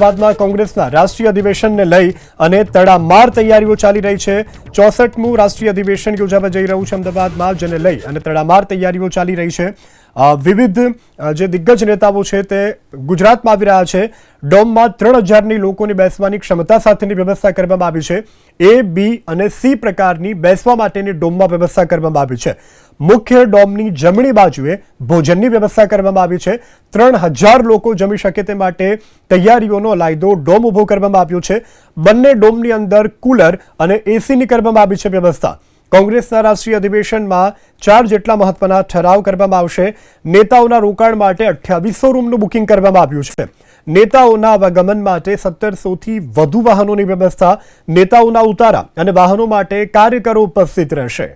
બાદમાં કોંગ્રેસના રાષ્ટ્રીય અધિવેશનને લઈ અને તડામાર તૈયારીઓ ચાલી રહી છે। 64મું રાષ્ટ્રીય અધિવેશન યોજાવા જઈ રહ્યું છે અમદાવાદમાં, જેને લઈ અને તડામાર તૈયારીઓ ચાલી રહી છે। વિવિધ જે દિગ્ગજ નેતાઓ છે તે ગુજરાતમાં આવી રહ્યા છે। ડોમમાં 3000ની લોકોની બેસવાની ક્ષમતા સાથેની વ્યવસ્થા કરવામાં આવી છે। A, B અને C પ્રકારની બેસવા માટેની ડોમમાં વ્યવસ્થા કરવામાં આવી છે। મુખ્ય ડોમની જમણી બાજુએ ભોજનની વ્યવસ્થા કરવામાં આવી છે। 3000 લોકો જમી શકે તે માટે તૈયારીઓનો લાયદો ડોમ ઊભો કરવામાં આવ્યો છે। બંને ડોમની અંદર કુલર અને એસીની કરવામાં આવી છે વ્યવસ્થા। કોંગ્રેસના રાષ્ટ્રીય અધિવેશનમાં 4 જેટલા મહત્વના ઠરાવ કરવામાં આવશે। નેતાઓના રોકાણ માટે 2800 રૂમનું બુકિંગ કરવામાં આવ્યું છે। નેતાઓના આવાગમન માટે 1700થી વધુ વાહનોની વ્યવસ્થા। નેતાઓના ઉતારા અને વાહનો માટે કાર્યકરો ઉપસ્થિત રહેશે।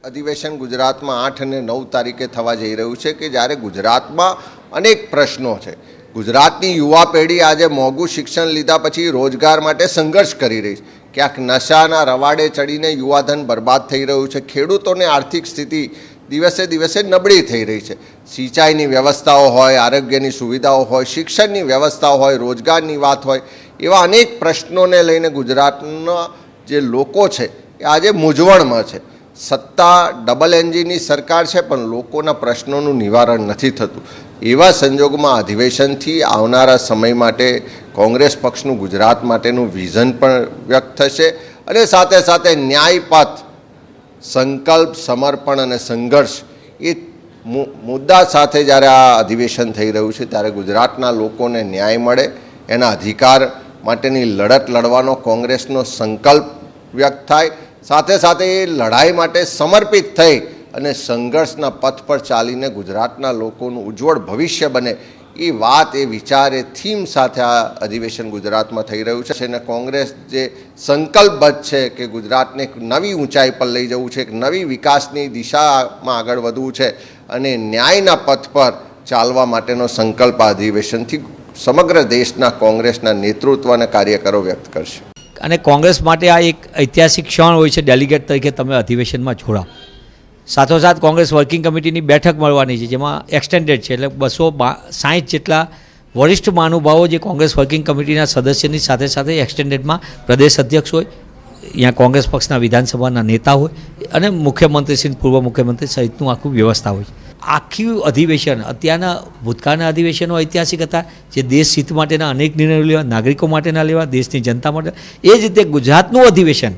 અધિવેશન ગુજરાતમાં 8 અને 9 તારીખે થવા જઈ રહ્યું છે કે જ્યારે ગુજરાતમાં અનેક પ્રશ્નો છે। ગુજરાતની યુવા પેઢી આજે મોંઘું શિક્ષણ લીધા પછી રોજગાર માટે સંઘર્ષ કરી રહી છે। ક્યાંક નશાના રવાડે ચડીને યુવાધન બરબાદ થઈ રહ્યું છે। ખેડૂતોની આર્થિક સ્થિતિ દિવસે દિવસે નબળી થઈ રહી છે। સિંચાઈની વ્યવસ્થાઓ હોય, આરોગ્યની સુવિધાઓ હોય, શિક્ષણની વ્યવસ્થાઓ હોય, રોજગારની વાત હોય, એવા અનેક પ્રશ્નોને લઈને ગુજરાતના જે લોકો છે એ આજે મૂંઝવણમાં છે। સત્તા ડબલ એન્જિનની સરકાર છે, પણ લોકોના પ્રશ્નોનું નિવારણ નથી થતું। એવા સંજોગોમાં અધિવેશનથી આવનારા સમય માટે કોંગ્રેસ પક્ષનું ગુજરાત માટેનું વિઝન પણ વ્યક્ત થશે અને સાથે સાથે ન્યાયપથ, સંકલ્પ, સમર્પણ અને સંઘર્ષ એ મુદ્દા સાથે જ્યારે આ અધિવેશન થઈ રહ્યું છે ત્યારે ગુજરાતના લોકોને ન્યાય મળે, એના અધિકાર માટેની લડત લડવાનો કોંગ્રેસનો સંકલ્પ વ્યક્ત થાય। સાથે સાથે એ લડાઈ માટે સમર્પિત થઈ અને સંઘર્ષના પથ પર ચાલીને ગુજરાતના લોકોનું ઉજ્જવળ ભવિષ્ય બને, એ વાત, એ વિચાર, એ થીમ સાથે આ અધિવેશન ગુજરાતમાં થઈ રહ્યું છે। અને કોંગ્રેસ જે સંકલ્પબદ્ધ છે કે ગુજરાતને એક નવી ઊંચાઈ પર લઈ જવું છે, એક નવી વિકાસની દિશામાં આગળ વધવું છે અને ન્યાયના પથ પર ચાલવા માટેનો સંકલ્પ આ અધિવેશનથી સમગ્ર દેશના કોંગ્રેસના નેતૃત્વ અને કાર્યકરો વ્યક્ત કરશે। અને કોંગ્રેસ માટે આ એક ઐતિહાસિક ક્ષણ હોય છે। ડેલિગેટ તરીકે તમે અધિવેશનમાં જોડાઓ। સાથોસાથ કોંગ્રેસ વર્કિંગ કમિટીની બેઠક મળવાની છે, જેમાં એક્સટેન્ડેડ છે, એટલે 260 જેટલા વરિષ્ઠ મહાનુભાવો જે કોંગ્રેસ વર્કિંગ કમિટીના સદસ્યની સાથે સાથે એક્સટેન્ડેડમાં પ્રદેશ અધ્યક્ષ હોય, અહીંયા કોંગ્રેસ પક્ષના વિધાનસભાના નેતા હોય અને મુખ્યમંત્રી શ્રી, પૂર્વ મુખ્યમંત્રી સહિતનું આખું વ્યવસ્થા હોય। આખી અધિવેશન, અત્યારના ભૂતકાળના અધિવેશનો ઐતિહાસિક હતા, જે દેશ હિત માટેના અનેક નિર્ણયો લેવા, નાગરિકો માટેના લેવા, દેશની જનતા માટે। એ જ રીતે ગુજરાતનું અધિવેશન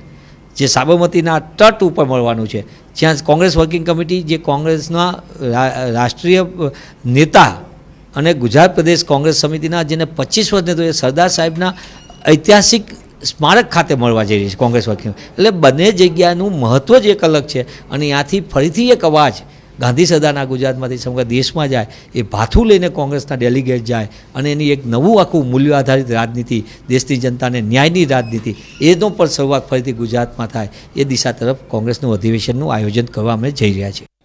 જે સાબરમતીના તટ ઉપર મળવાનું છે, જ્યાં કોંગ્રેસ વર્કિંગ કમિટી, જે કોંગ્રેસના રાષ્ટ્રીય નેતા અને ગુજરાત પ્રદેશ કોંગ્રેસ સમિતિના જેને 25 વર્ષ નેતા, સરદાર સાહેબના ઐતિહાસિક સ્મારક ખાતે મળવા જઈ રહી છે કોંગ્રેસ વર્કિંગ। એટલે બંને જગ્યાનું મહત્ત્વ જ એક અલગ છે અને ત્યાંથી ફરીથી એક અવાજ ગાંધી સદાના ગુજરાતમાંથી સમગ્ર દેશમાં જાય, એ ભાથું લઈને કોંગ્રેસના ડેલિગેટ જાય અને એની એક નવું આખું મૂલ્ય આધારિત રાજનીતિ, દેશની જનતાને ન્યાયની રાજનીતિ, એનો પણ શરૂઆત ફરીથી ગુજરાતમાં થાય, એ દિશા તરફ કોંગ્રેસનું અધિવેશનનું આયોજન કરવા અમે જઈ રહ્યા છીએ।